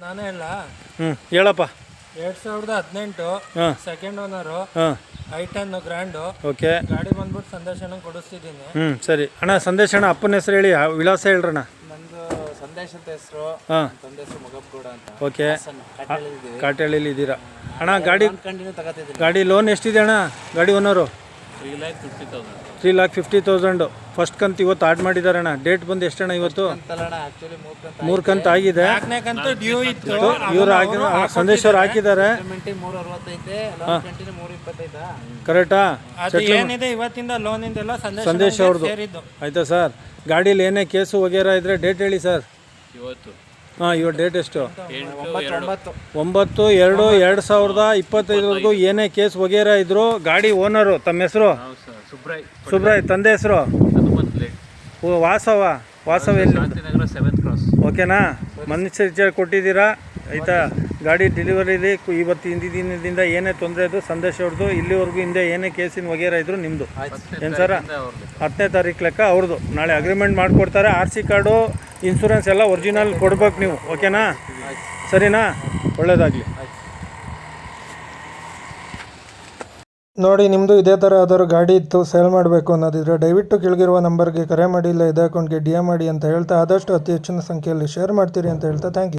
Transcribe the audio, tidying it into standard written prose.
ನಾನೇ ಹೇಳ ಹೇಳಪ್ಪ. 2018 ಹಾಂ ಸೆಕೆಂಡ್ ಓನರು, ಹಾಂ I10 ಗ್ರ್ಯಾಂಡು. ಓಕೆ. ಗಾಡಿ ಬಂದ್ಬಿಟ್ಟು ಸಂದೇಶನ ಕೊಡಿಸ್ತಿದ್ದೀನಿ. ಸರಿ ಅಣ್ಣ. ಸಂದೇಶ್ ಅಣ್ಣ ಅಪ್ಪನ ಹೆಸರು ಹೇಳಿ, ವಿಳಾಸ ಹೇಳ್ರಣ್ಣ. ನಂದು ಸಂದೇಶ್ ಅಂತ ಹೆಸರು, ಹಾಂ ತಂದೆ ಹೆಸರು ಮೊಗಪ್ಗೌಡ ಅಂತ. ಓಕೆ. ಕಾಟೇಳಿದ್ದೀವಿ. ಕಾಟೇಳಿಲಿ ಇದ್ದೀರಾ ಅಣ್ಣ? ಗಾಡಿ ಕಂಟಿನ್ಯೂ ತಗೋತಿದ್ದೀನಿ. ಗಾಡಿ ಲೋನ್ ಎಷ್ಟಿದೆ ಅಣ್ಣ? ಗಾಡಿ ಓನರು 3,50,000. 3,50,000 ಫಸ್ಟ್ ಕಂತು ಇವತ್ತು ಆಡ್ ಮಾಡಿದ್ದಾರೆ ಅಣ್ಣ. ಡೇಟ್ ಬಂದು ಎಷ್ಟಣ್ಣ ಇವತ್ತು? ಆಕ್ಚುಲಿ 3 ಕಂತು ಆಗಿದೆ. ಡ್ಯೂ ಇತ್ತು. ಇವರು ಸಂದೇಶ್ ಅವ್ರು ಹಾಕಿದ್ದಾರೆ. 365 ಕಂಟಿನ್ಯೂ 325. ಕರೆಕ್ಟಾ? ಅದು ಏನಿದೆ ಇವತ್ತಿಂದ ಲೋನ್ ಇಂದೆಲ್ಲ ಸಂದೇಶ್ ಅವ್ರದ್ದು ಆಯ್ತಾ ಸರ್? ಗಾಡೀಲಿ ಏನೇ ಕೇಸು ವಗೇರಾ ಇದ್ರೆ ಡೇಟ್ ಹೇಳಿ ಸರ್. ಹಾಂ ಇವತ್ತು ಡೇಟ್ ಎಷ್ಟು? 9/2/2025 ಏನೇ ಕೇಸ್ ವಗೇರಾ ಇದ್ರು ಗಾಡಿ ಓನರು ತಮ್ಮ ಹೆಸರು? ಸುಬ್ರಾಯ್. ತಂದೆ ಹೆಸರು? ವಾಸವ ಎಲ್ಲಿ? ಓಕೆನಾ? ಮನುಷ್ಯ ಕೊಟ್ಟಿದ್ದೀರಾ ಆಯಿತಾ? ಗಾಡಿ ಡೆಲಿವರಿಲಿ ಇವತ್ತು ಹಿಂದಿನ ಏನೇ ತೊಂದರೆ ಇದ್ದು ಸಂದೇಶ್ ಅವ್ರದ್ದು. ಇಲ್ಲಿವರೆಗೂ ಹಿಂದೆ ಏನೇ ಕೇಸಿನ ವಗೇರಾ ಇದ್ರು ನಿಮ್ಮದು ಏನು ಸರ? 10ನೇ ತಾರೀಕು ಲೆಕ್ಕ ಅವ್ರದ್ದು. ನಾಳೆ ಅಗ್ರಿಮೆಂಟ್ ಮಾಡಿಕೊಡ್ತಾರೆ. RC ಕಾರ್ಡು, ಇನ್ಶೂರೆನ್ಸ್ ಎಲ್ಲ ಒರಿಜಿನಲ್ ಕೊಡ್ಬೇಕು ನೀವು. ಓಕೆನಾ? ಸರಿನಾ? ಒಳ್ಳೆಯದಾಗಲಿ. ನೋಡಿ, ನಿಮ್ಮದು ಇದೇ ಥರ ಯಾವ್ದಾದ್ರು ಗಾಡಿ ಇತ್ತು ಸೇಲ್ ಮಾಡಬೇಕು ಅನ್ನೋದಿದ್ರೆ ದಯವಿಟ್ಟು ಕೆಳಗಿರುವ ನಂಬರ್ಗೆ ಕರೆ ಮಾಡಿ, ಇಲ್ಲ ಇದೇ ಅಕೌಂಟ್ಗೆ DM ಮಾಡಿ ಅಂತ ಹೇಳ್ತಾ ಆದಷ್ಟು ಅತಿ ಹೆಚ್ಚಿನ ಸಂಖ್ಯೆಯಲ್ಲಿ ಶೇರ್ ಮಾಡ್ತೀರಿ ಅಂತ ಹೇಳ್ತಾ ಥ್ಯಾಂಕ್ ಯು.